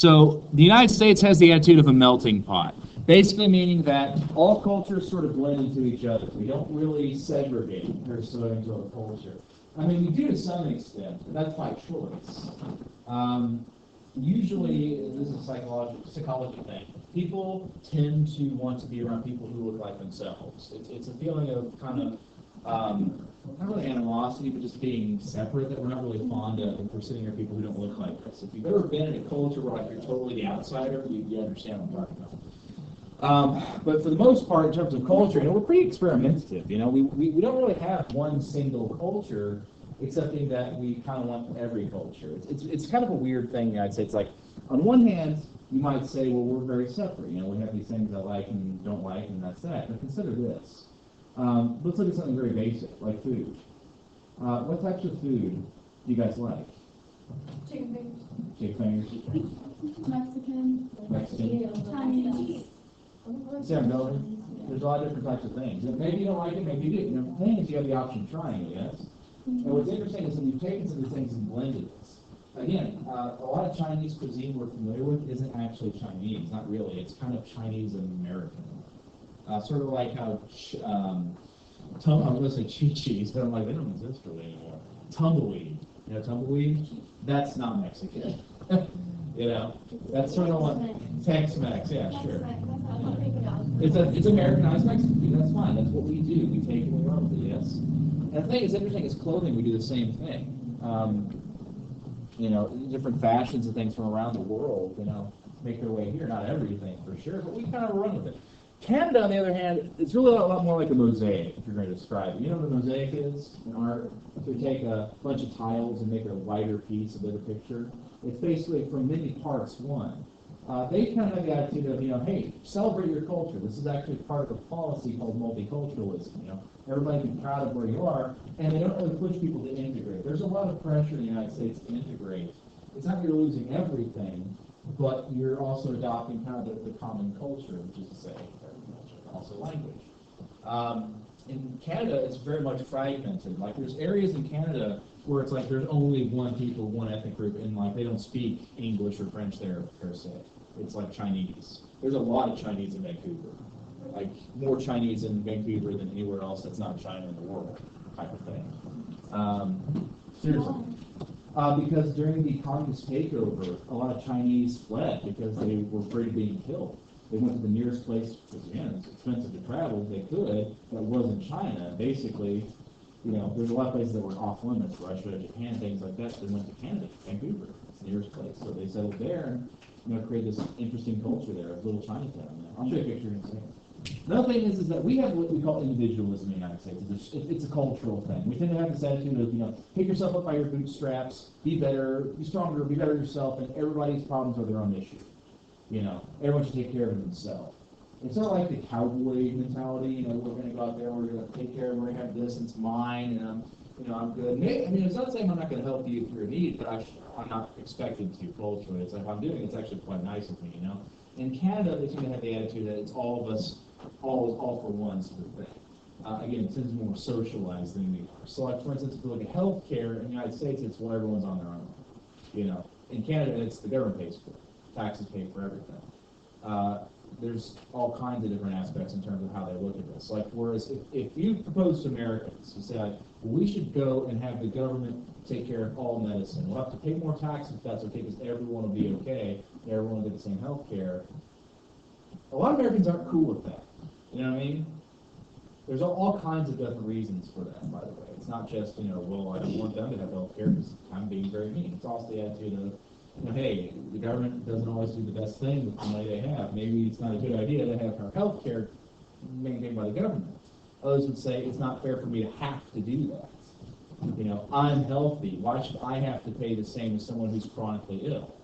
So the United States has the attitude of a melting pot, basically meaning that all cultures sort of blend into each other. We don't really segregate pursuant to a culture. I mean, we do to some extent, but that's by choice. Usually, this is a psychology thing. People tend to want to be around people who look like themselves. It's a feeling of kind of, not really animosity, but just being separate that we're not really fond of if we're sitting near people who don't look like us. If you've ever been in a culture where like you're totally the outsider, you understand what I'm talking about. But for the most part, in terms of culture, we're pretty experimentative. We don't really have one single culture, excepting that we kind of want every culture. It's kind of a weird thing, I'd say. It's like, on one hand, you might say, well, we're very separate. We have these things I like and don't like, and that's that. But consider this. Let's look at something very basic, like food. What types of food do you guys like? Chicken fingers. Chicken fingers? Mexican. Chinese. Sam, no, there's a lot of different types of things. Maybe you don't like it, maybe you do. The thing is, you have the option of trying it, yes? And what's interesting is that we've taken some of these things and blended this. Again, a lot of Chinese cuisine we're familiar with isn't actually Chinese, not really. It's kind of Chinese American. Sort of like how, I'm going to say chi-chis, but I'm like, they don't exist really anymore. Tumbleweed. Tumbleweed? That's not Mexican. That's sort of like Tex-Mex, yeah, sure. It's Americanized Mexican food, that's fine. That's what we do. We take it and we run with it, yes? And the thing that's interesting is clothing, we do the same thing. Different fashions and things from around the world, make their way here. Not everything, for sure, but we kind of run with it. Canada, on the other hand, it's really a lot more like a mosaic, if you're going to describe it. You know what a mosaic is in art? So you take a bunch of tiles and make a wider piece, a bigger picture. It's basically from many parts one. They kind of have the attitude of, hey, celebrate your culture. This is actually part of a policy called multiculturalism. Everybody can be proud of where you are, and they don't really push people to integrate. There's a lot of pressure in the United States to integrate. It's not that you're losing everything, but you're also adopting kind of the common culture, which is to say, also language. In Canada, it's very much fragmented. Like, there's areas in Canada where it's like there's only one people, one ethnic group, and like they don't speak English or French there per se. It's like Chinese. There's a lot of Chinese in Vancouver. Like, more Chinese in Vancouver than anywhere else that's not China in the world, type of thing. Seriously. Because during the communist takeover, a lot of Chinese fled because they were afraid of being killed. They went to the nearest place, because again, it's expensive to travel, they could, that wasn't China. Basically, there's a lot of places that were off limits, Russia, Japan, things like that. They went to Canada, Vancouver, it's the nearest place. So they settled there and create this interesting culture there, a little Chinatown. I'll show you a picture in a second. Another thing is that we have what we call individualism in the United States. It's a cultural thing. We tend to have this attitude of, pick yourself up by your bootstraps, be better, be stronger, be better yourself, and everybody's problems are their own issue. Everyone should take care of themselves. It's not like the cowboy mentality, we're going to go out there, we're going to take care of it, we're going to have this, and it's mine, and I'm good. It's not saying I'm not going to help you if you're in need, but I'm not expected to culturally. It's like, if I'm doing it, it's actually quite nice of me, In Canada, they seem to have the attitude that it's all of us, all for one sort of thing. Again, it tends to be more socialized than we are. So, like, for instance, if you look at healthcare in the United States, it's well, everyone's on their own. In Canada, it's the government pays for it. Taxes pay for everything. There's all kinds of different aspects in terms of how they look at this. Like, whereas if you propose to Americans, you say, well, we should go and have the government take care of all medicine. We'll have to pay more taxes if that's okay, because everyone will be okay, and everyone will get the same health care. A lot of Americans aren't cool with that. You know what I mean? There's all kinds of different reasons for that, by the way. It's not just, well, I don't want them to have health care because I'm being very mean. It's also the attitude of, hey, the government doesn't always do the best thing with the money they have. Maybe it's not a good idea to have our health care maintained by the government. Others would say it's not fair for me to have to do that. I'm healthy. Why should I have to pay the same as someone who's chronically ill?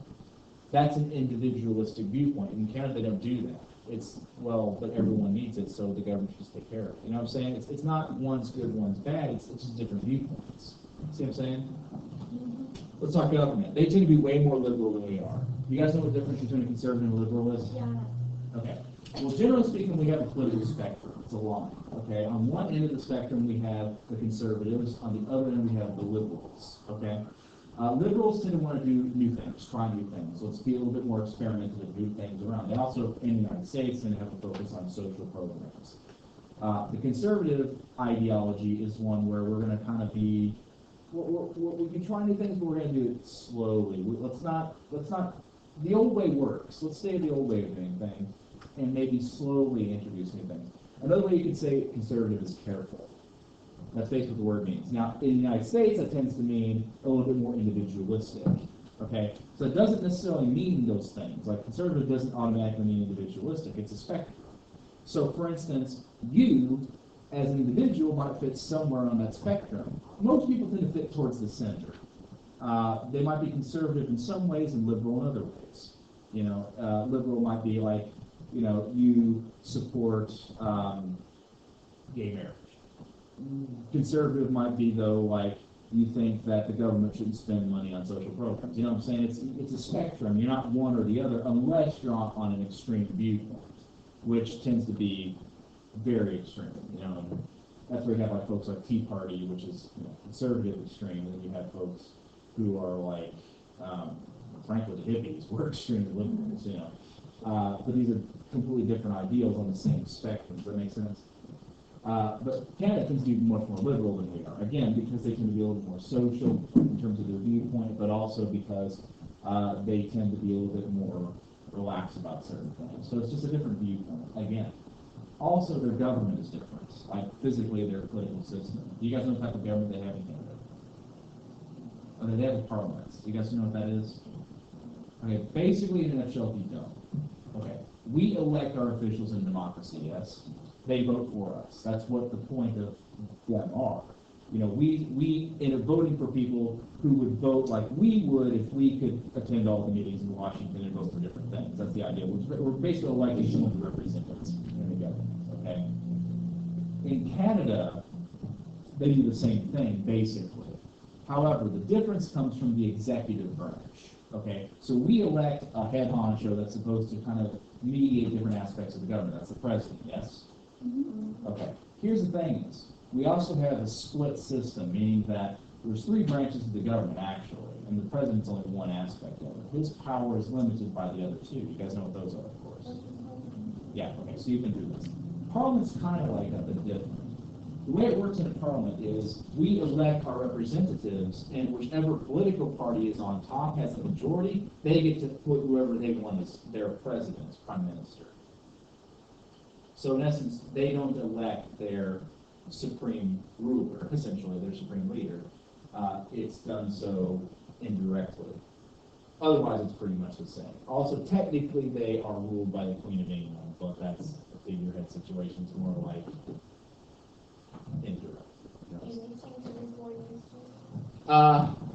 That's an individualistic viewpoint. In Canada, they don't do that. It's, well, but everyone needs it, so the government should just take care of it. You know what I'm saying? It's not one's good, one's bad. It's just different viewpoints. See what I'm saying? Let's talk government. They tend to be way more liberal than we are. You guys know the difference between a conservative and a liberalist? Yeah. Okay. Well, generally speaking, we have a political spectrum. It's a line. Okay. On one end of the spectrum, we have the conservatives. On the other end, we have the liberals. Okay. Liberals tend to want to do new things, try new things. Let's be a little bit more experimental and do things around. They also, in the United States, tend to have a focus on social programs. The conservative ideology is one where we're going to kind of be, we can try new things, but we're going to do it slowly. Let's not, the old way works. Let's stay the old way of doing things and maybe slowly introduce new things. Another way you could say conservative is careful. That's basically what the word means. Now, in the United States, that tends to mean a little bit more individualistic. Okay? So it doesn't necessarily mean those things. Like, conservative doesn't automatically mean individualistic. It's a spectrum. So, for instance, you, as an individual, might fit somewhere on that spectrum. Most people tend to fit towards the center. They might be conservative in some ways and liberal in other ways. You know, liberal might be like, you know, you support gay marriage. Conservative might be, though, like, you think that the government shouldn't spend money on social programs. You know what I'm saying? It's a spectrum. You're not one or the other unless you're on an extreme viewpoint, which tends to be very extreme. You know, and that's where you have like folks like Tea Party, which is, you know, conservative extreme, and then you have folks who are like, frankly, the hippies. We're extreme liberals. You know, but these are completely different ideals on the same spectrum. Does that make sense? But Canada tends to be much more liberal than we are. Again, because they tend to be a little more social in terms of their viewpoint, but also because they tend to be a little bit more relaxed about certain things. So it's just a different viewpoint. Again, also their government is different, like physically their political system. Do you guys know what type of government they have in Canada? Okay, they have a parliament. Do you guys know what that is? Okay, basically in a nutshell, you don't. Okay, we elect our officials in democracy, yes? They vote for us. That's what the point of them are. You know, we end up voting for people who would vote like we would if we could attend all the meetings in Washington and vote for different things. That's the idea. We're basically electing someone to represent us in the government, okay? In Canada, they do the same thing, basically. However, the difference comes from the executive branch, okay? So we elect a head honcho that's supposed to kind of mediate different aspects of the government. That's the president, yes? Okay, here's the thing is, we also have a split system, meaning that there's three branches of the government, actually, and the president's only one aspect of it. His power is limited by the other two. You guys know what those are, of course. Yeah, okay, so you can do this. Parliament's kind of like that, but different. The way it works in a parliament is we elect our representatives, and whichever political party is on top has the majority, they get to put whoever they want as their president, prime minister. So in essence, they don't elect their supreme ruler, essentially their supreme leader. It's done so indirectly. Otherwise, it's pretty much the same. Also, technically, they are ruled by the Queen of England, but that's a figurehead situation. It's more like indirect.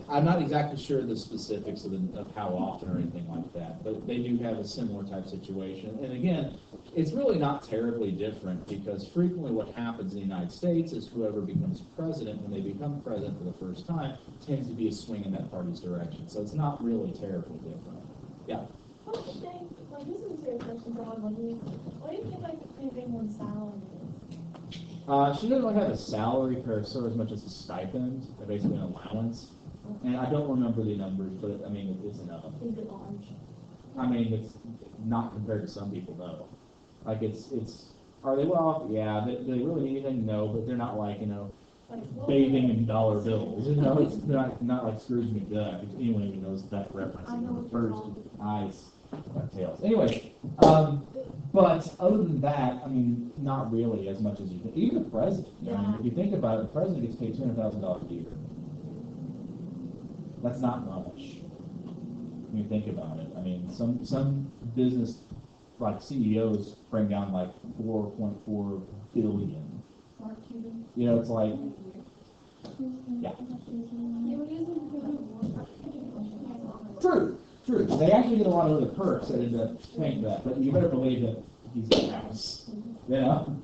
I'm not exactly sure the specifics of how often or anything like that, but they do have a similar type situation. And again, it's really not terribly different because frequently what happens in the United States is whoever becomes president, when they become president for the first time, tends to be a swing in that party's direction. So it's not really terribly different. Yeah? What do you think, like, this is a serious question for one, what do you think, like, the Queen of England's salary is? She doesn't really have a salary per se as much as a stipend, or basically an allowance. And I don't remember the numbers, but I mean, it's enough. Is it large? I mean, it's not compared to some people, though. Like, are they well off? Yeah. Do they really need anything? No, but they're not like, you know, bathing in dollar bills. You know, it's not like Scrooge McDuck. If anyone even knows that reference. I know First what eyes, tails. Anyway, but other than that, I mean, not really as much as you think. Even the president. You know, I mean, if you think about it, the president gets paid $200,000 a year. That's not much when you think about it. I mean, some business like CEOs bring down like 4.4 billion. You know, it's like, yeah. True. They actually get a lot of other perks that end up paying that, but you better believe that he's got a house. You know?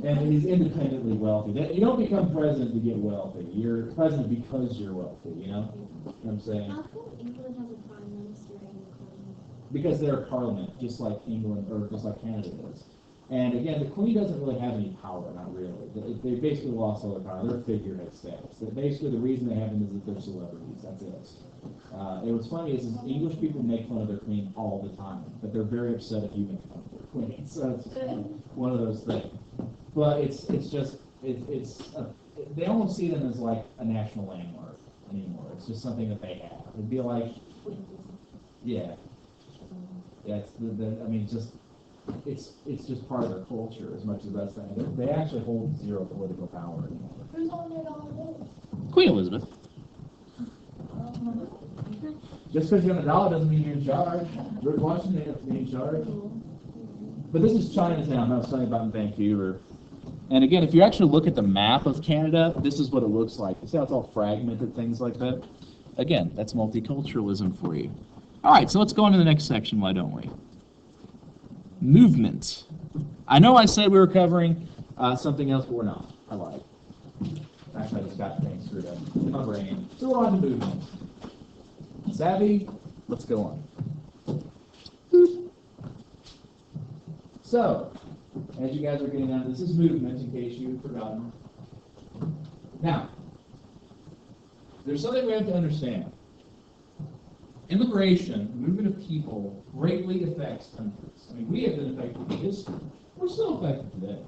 And he's independently wealthy. You don't become president to get wealthy. You're president because you're wealthy, you know? You know what I'm saying? How come England has a prime minister and a queen? Because they're a parliament, just like England, or just like Canada is. And again, the Queen doesn't really have any power, not really. They basically lost all their power. They're figurehead status. Basically, the reason they have them is that they're celebrities. That's it. And what's funny is English people make fun of their Queen all the time, but they're very upset if you make fun of their Queen. So it's one of those things. But they almost see them as like a national landmark anymore. It's just something that they have. It'd be like, yeah. It's it's just part of their culture as much as that's thing. They actually hold zero political power anymore. Who's on it all? Queen Elizabeth. Just because you're on a dollar doesn't mean you're in charge. George Washington didn't have to be in charge. But this is Chinatown. I was talking about in Vancouver. And again, if you actually look at the map of Canada, this is what it looks like. You see how it's all fragmented, things like that? Again, that's multiculturalism for you. All right, so let's go on to the next section, why don't we? Movement. I know I said we were covering something else, but we're not. I lied. Actually, I just got things screwed up in my brain. So we're on to movement. Savvy? Let's go on. So, as you guys are getting on, this is movement, in case you've forgotten. Now, there's something we have to understand. Immigration, movement of people, greatly affects countries. I mean, we have been affected in history. We're still affected today.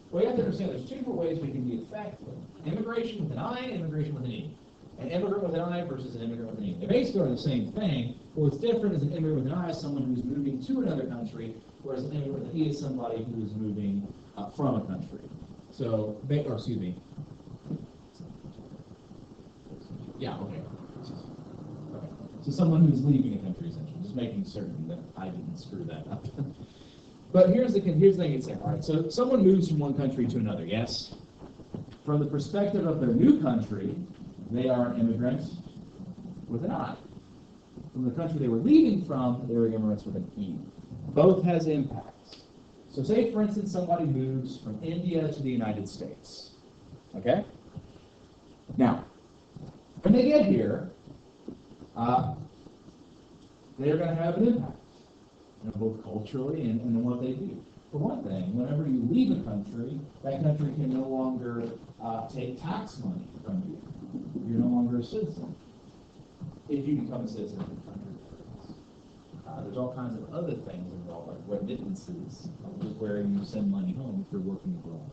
Well, you have to understand there's two different ways we can be affected. Immigration with an I and immigration with an E. An immigrant with an I versus an immigrant with an E. They basically are the same thing. But what's different is an immigrant with an I is someone who's moving to another country, whereas an immigrant with an E is somebody who is moving from a country. So, excuse me. Yeah, okay. So someone who's leaving a country, essentially, just making certain that I didn't screw that up. But here's the thing you'd say. All right, so someone moves from one country to another, yes? From the perspective of their new country, they are an immigrant with an I. From the country they were leaving from, they were immigrants with an E. Both has impacts. So say, for instance, somebody moves from India to the United States. Okay? Now, when they get here, they're going to have an impact, both culturally and in what they do. For one thing, whenever you leave a country, that country can no longer take tax money from you. You're no longer a citizen if you become a citizen of the country. There's all kinds of other things involved, like remittances, where you send money home if you're working abroad.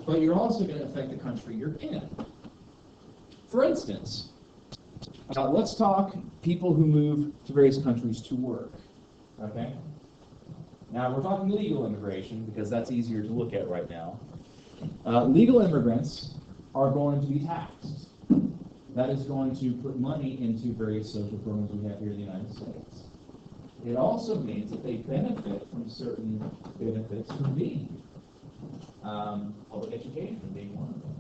But you're also going to affect the country you're in. For instance, let's talk people who move to various countries to work. Okay? Now, we're talking legal immigration because that's easier to look at right now. Legal immigrants are going to be taxed. That is going to put money into various social programs we have here in the United States. It also means that they benefit from certain benefits from being here. Public education being one of them.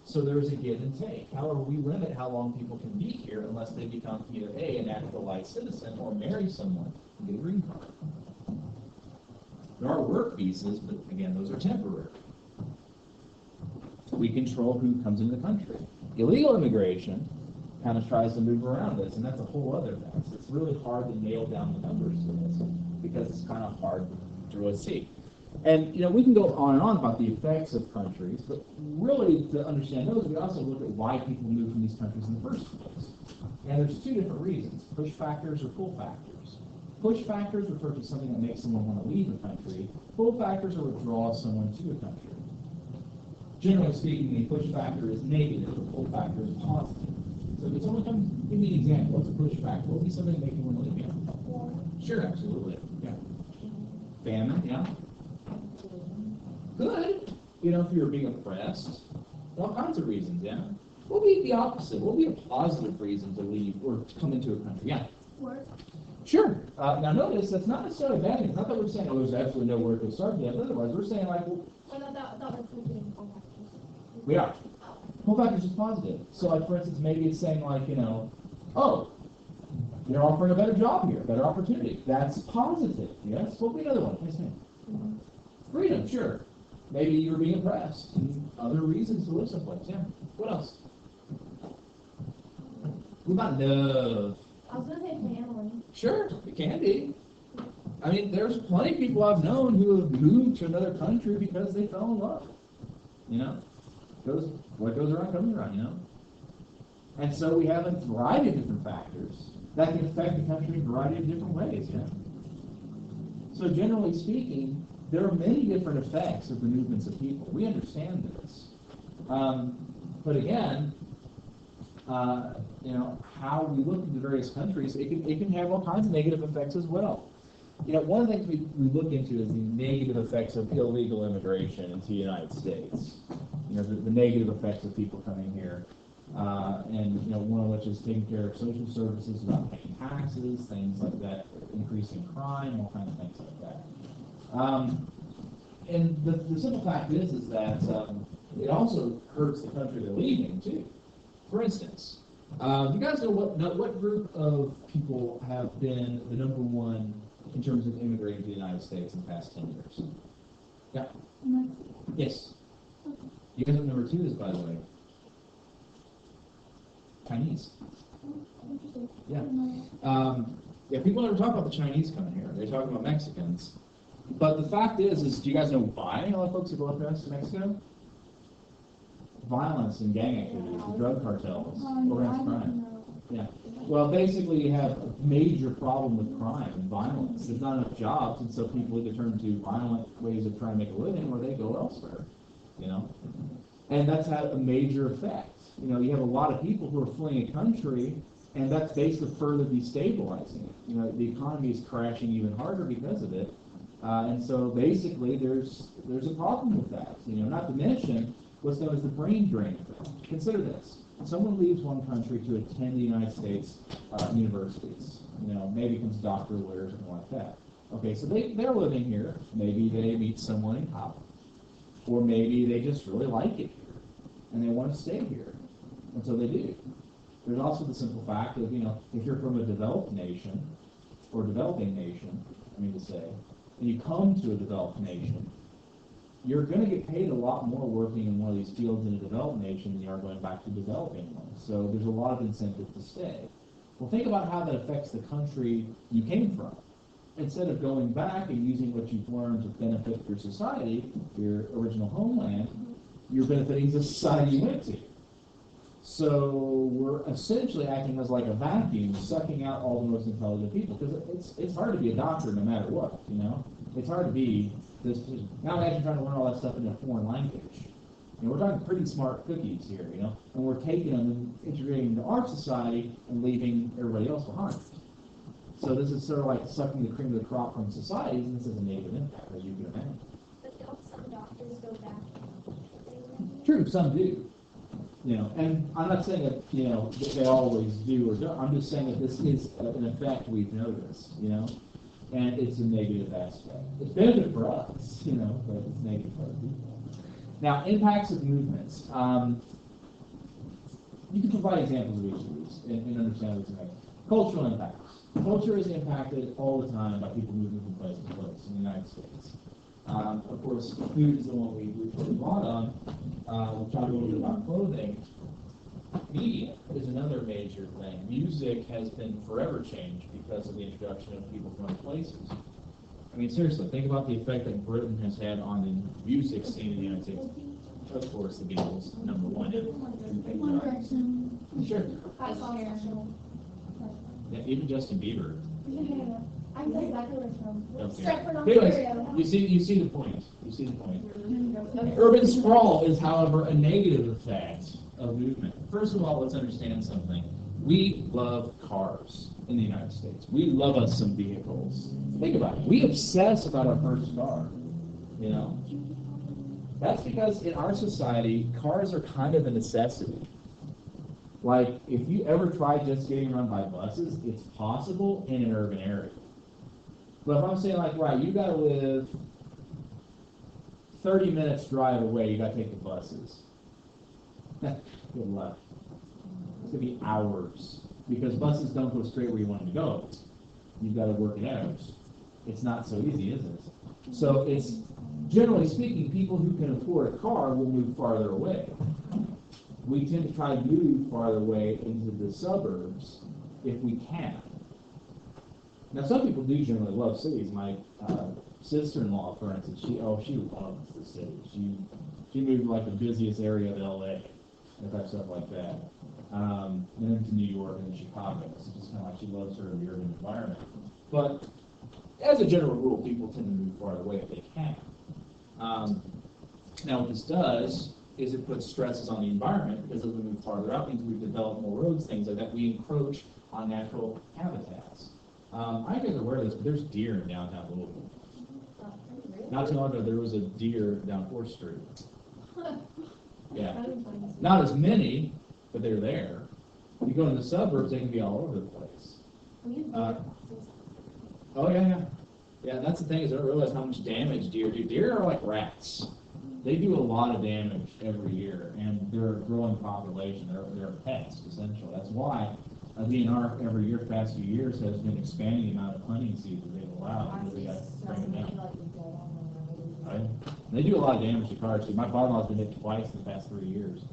So there is a give and take. However, we limit how long people can be here unless they become either A, a naturalized citizen, or marry someone and get a green card. There are work visas, but again, those are temporary. We control who comes into the country. Illegal immigration kind of tries to move around this, and that's a whole other mess. It's really hard to nail down the numbers for this because it's kind of hard to really see. And, we can go on and on about the effects of countries, but really to understand those, we also look at why people move from these countries in the first place. And there's two different reasons, push factors or pull factors. Push factors refer to something that makes someone want to leave a country. Pull factors are what draws someone to a country. Generally speaking, the push factor is negative, the pull factor is positive. So if someone comes, give me an example, what's a push factor? What would be something that makes you want to leave here? Sure, absolutely. Yeah. Famine, yeah. Good. If you're being oppressed, all kinds of reasons, yeah. What would be the opposite? What would be a positive reason to leave or to come into a country? Yeah. Work. Sure. Now notice, that's not necessarily a bad thing. It's not that we're saying, there's absolutely no work to start yet. Otherwise, we're saying, that was thinking pull factors. We are. Pull factors is positive. So, for instance, maybe it's saying, they're offering a better job here, better opportunity. That's positive, yes? What would be another one? Yes, ma'am. Freedom, sure. Maybe you were being oppressed. Other reasons to live someplace, yeah. What else? What about love? I was going to say family. Sure, it can be. I mean, there's plenty of people I've known who have moved to another country because they fell in love. You know, what goes around comes around. You know, and so we have a variety of different factors that can affect the country in a variety of different ways. You know, so generally speaking, there are many different effects of the movements of people. We understand this, but again, you know, how we look at the various countries, it can have all kinds of negative effects as well. You know, one of the things we look into is the negative effects of illegal immigration into the United States. You know, the negative effects of people coming here. And, you know, one of which is taking care of social services, about paying taxes, things like that, increasing crime, all kinds of things like that. And the simple fact is that it also hurts the country they're leaving, too. For instance, you guys know what group of people have been the number one in terms of immigrating to the United States in the past 10 years? Yeah? Yes. You guys know number two is, by the way, Chinese. Yeah. Yeah, people never talk about the Chinese coming here. They talk about Mexicans. But the fact is do you guys know why a lot of folks are going to Mexico? Violence and gang activities, the drug cartels, organized crime. Yeah. Well, basically, you have a major problem with crime and violence. There's not enough jobs, and so people either turn to violent ways of trying to make a living, or they go elsewhere. You know, and that's had a major effect. You know, you have a lot of people who are fleeing a country, and that's basically further destabilizing it. You know, the economy is crashing even harder because of it, and so basically, there's a problem with that. You know, not to mention what's known as the brain drain effect. Consider this. Someone leaves one country to attend the United States universities, you know, maybe becomes a doctor, lawyer, something like that. Okay, so they're living here. Maybe they meet someone in college. Or maybe they just really like it here, and they want to stay here. And so they do. There's also the simple fact of, you know, if you're from a developed nation, or developing nation, I mean to say, and you come to a developed nation, you're going to get paid a lot more working in one of these fields in a developed nation than you are going back to developing one. So there's a lot of incentive to stay. Well, think about how that affects the country you came from. Instead of going back and using what you've learned to benefit your society, your original homeland, you're benefiting the society you went to. So we're essentially acting as like a vacuum, sucking out all the most intelligent people. Because it's hard to be a doctor no matter what, you know? It's hard to be this. Now imagine trying to learn all that stuff in a foreign language. You know, we're talking pretty smart cookies here, you know? And we're taking them and integrating into our society and leaving everybody else behind. So this is sort of like sucking the cream of the crop from society, and this has a negative impact, as you can imagine. But don't some doctors go back? True, some do. You know, and I'm not saying that, you know, that they always do or don't. I'm just saying that this is an effect we've noticed, you know, and it's a negative aspect. It's benefit for us, you know, but it's negative for other people. Now, impacts of movements. You can provide examples of each of these and understand what's impacted. Cultural impacts. Culture is impacted all the time by people moving from place to place in the United States. Of course, food is the one we put a lot on. We'll talk a little bit about clothing. Media is another major thing. Music has been forever changed because of the introduction of people from other places. I mean, seriously, think about the effect that Britain has had on the music scene in the United States. Of course, the Beatles, number one. Sure. Yeah, even Justin Bieber. I know exactly where it's from. Okay. Stratford, Anyways, Ontario. you see the point. You see the point. Urban sprawl is, however, a negative effect of movement. First of all, let's understand something. We love cars in the United States. We love us some vehicles. Think about it. We obsess about our first car. You know? That's because in our society, cars are kind of a necessity. Like, if you ever try just getting around by buses, it's possible in an urban area. But if I'm saying, like, right, you got to live 30 minutes drive away, you got to take the buses. Good luck. It's going to be hours. Because buses don't go straight where you want them to go. You've got to work it out. It's not so easy, is it? So it's, generally speaking, people who can afford a car will move farther away. We tend to try to move farther away into the suburbs if we can. Now, some people do generally love cities. My sister-in-law, for instance, she loves the city. She moved to like the busiest area of LA, and type stuff like that. And then to New York and then Chicago. So just kind of like she loves her urban environment. But as a general rule, people tend to move farther away if they can. Now, what this does is it puts stresses on the environment because as we move farther out, means we've developed more roads, things like that. We encroach on natural habitats. I guess aware of this, but there's deer in downtown Louisville. Not too long ago, there was a deer down 4th Street. Yeah. Not as many, but they're there. You go in the suburbs, they can be all over the place. Oh, yeah. Yeah, that's the thing is I don't realize how much damage deer do. Deer are like rats. They do a lot of damage every year, and they're a growing population. They're pets, essentially. That's why DNR every year, the past few years, has been expanding the amount of hunting seasons they've allowed. Because they got to bring them down. Right? They do a lot of damage to cars. My father-in-law's been hit twice in the past 3 years.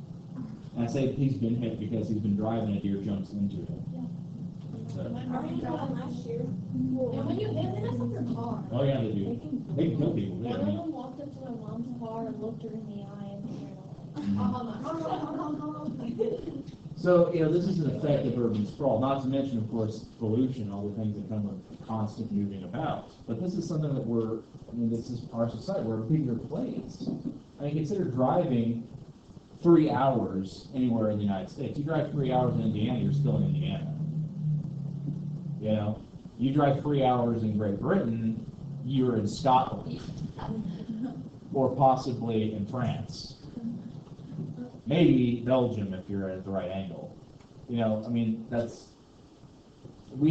And I say he's been hit because he's been driving and a deer jumps into him. So. Last year. And when you hit them, that's not their car. Oh yeah, they do. They can kill people. One of them walked up to my mom's car and looked her in the eye and So, this is an effect of urban sprawl, not to mention, of course, pollution, all the things that come with constant moving about. But this is something that this is our society, we're a bigger place. I mean, consider driving 3 hours anywhere in the United States. You drive 3 hours in Indiana, you're still in Indiana. You drive 3 hours in Great Britain, you're in Scotland. Or possibly in France. Maybe Belgium if you're at the right angle. We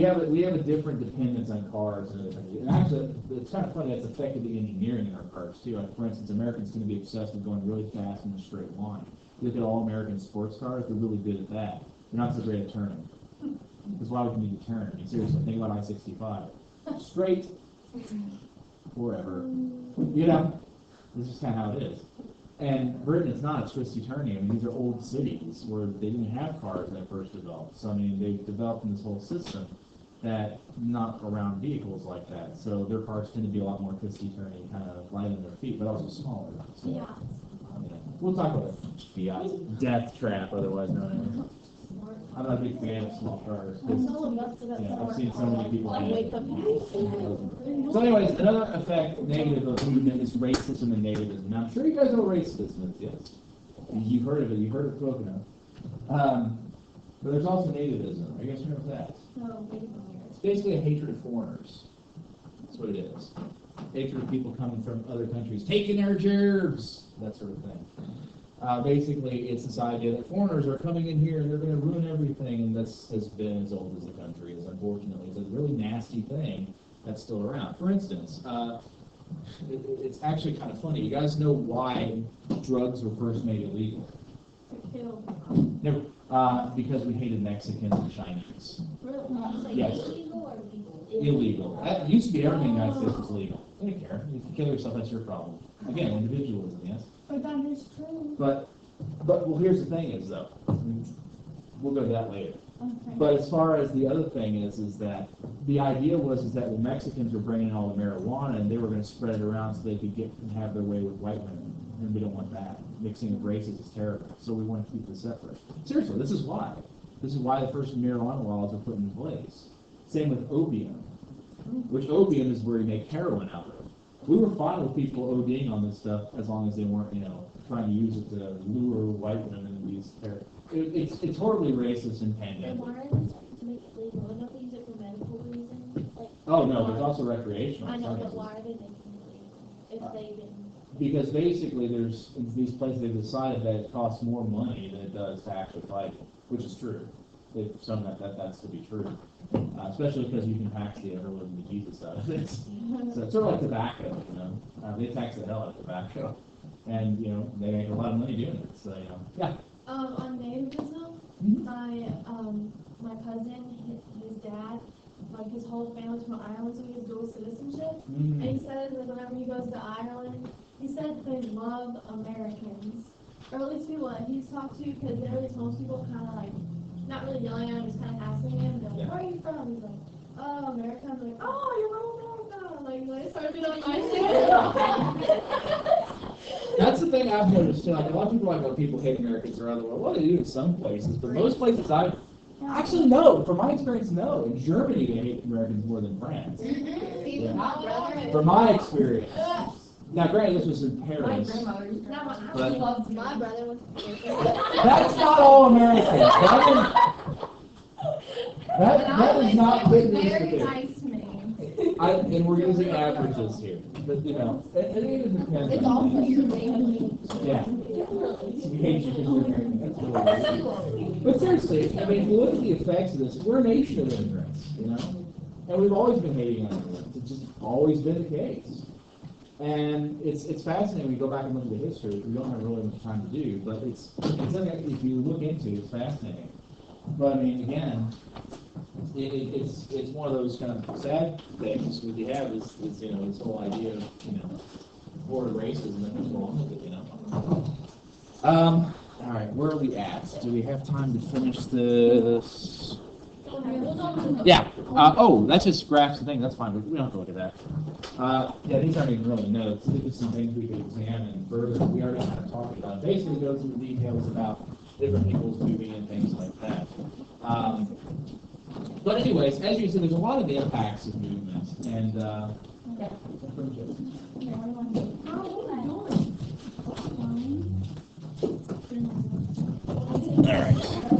have a different dependence on cars and other things. And actually, it's kind of funny that's affected the engineering in our cars too. Like, for instance, Americans tend to be obsessed with going really fast in a straight line. You look at all American sports cars; they're really good at that. They're not so great at turning. Because why would you need to turn? I mean, seriously, think about I-65. Straight forever. This is kind of how it is. And Britain, it's not a twisty-turny. I mean, these are old cities where they didn't have cars when they first developed. So, I mean, they've developed in this whole system that not around vehicles like that. So their cars tend to be a lot more twisty-turny, kind of light on their feet, but also smaller. So, Yeah. We'll talk about Fiat. Death trap, otherwise known as. I'm not a big fan of small cars. I've seen so many people. So anyways, another effect, negative of movement is racism and nativism. Now, I'm sure you guys know what racism is, yes. You've heard of it. You've heard it spoken of. But there's also nativism. Are you guys familiar with that? No, It's basically a hatred of foreigners. That's what it is. Hatred of people coming from other countries, taking our jobs, that sort of thing. Basically, it's this idea that foreigners are coming in here and they're going to ruin everything, and this has been as old as the country is, unfortunately. It's a really nasty thing that's still around. For instance, it's actually kind of funny. You guys know why drugs were first made illegal? Never. Because we hated Mexicans and Chinese. Really? Yes. Illegal or legal? Illegal. That used to be everything in the United States was legal. They didn't care. If you kill yourself, that's your problem. Again, individualism, yes? But that is true. But well, here's the thing is, though. We'll go to that later. Okay. But as far as the other thing is that the idea was that the Mexicans were bringing all the marijuana and they were going to spread it around so they could get and have their way with white women. And we don't want that. Mixing of races is terrible. So we want to keep this separate. Seriously, this is why. This is why the first marijuana laws were put in place. Same with opium, which opium is where you make heroin out of. We were fine with people ODing on this stuff as long as they weren't, trying to use it to lure white women and these. It's horribly racist and And pandemic. why are they trying to make it legal? Wouldn't they use it for medical reasons? Like, Oh no, there's also recreational. I know, but substances. why are they making it legal if they didn't? Because basically, there's in these places they've decided that it costs more money than it does to actually fight it, which is true. They've shown that's to be true, especially because you can tax the ever-living Jesus out of it. So it's sort of like tobacco, they tax the hell out of tobacco, and they make a lot of money doing it. So yeah. On nativism, my cousin, his dad, like his whole family's from Ireland, so he has dual citizenship. And he said that whenever he goes to Ireland, he said they love Americans, or at least people that he's talked to, because most people kind of like not really yelling at him, just kind of asking him, they're like, where are you from? He's like, oh, America, I'm like, oh, you're from America. Like, they started being like, nice to That's the thing I've noticed too. Like, a lot of people are like, well, people hate Americans or other. Well, they do in some places, but most places actually no. From my experience, no. In Germany, they hate Americans more than France. Even my brother. From my experience. Now, granted, this was in My Paris. grandmother used to But love My brother was. that's not all Americans. That is not good news for Very them. nice to me. And we're using averages here. But, you know, it even depends. It's on all for things. your family. Yeah. We hate you because you're American. That's really weird. But seriously, I mean, if you look at the effects of this, we're a nation of immigrants, you know? And we've always been hating on immigrants. It's just always been the case. And it's fascinating when you go back and look at the history. We don't have really much time to do, but it's something that if you look into, it's fascinating. But I mean, again, it's one of those kind of sad things. What you have is you know, this whole idea of, you know, border racism and what's wrong with it, you know. All right, where are we at? Do we have time to finish this? Yeah. That's just graphs and things. That's fine. We don't have to look at that. Yeah, these aren't even really notes. These are some things we could examine further. We already kind of talked about it. Basically, it goes into details about different people's moving and things like that. But anyways, as you said, there's a lot of impacts of movement, and all right.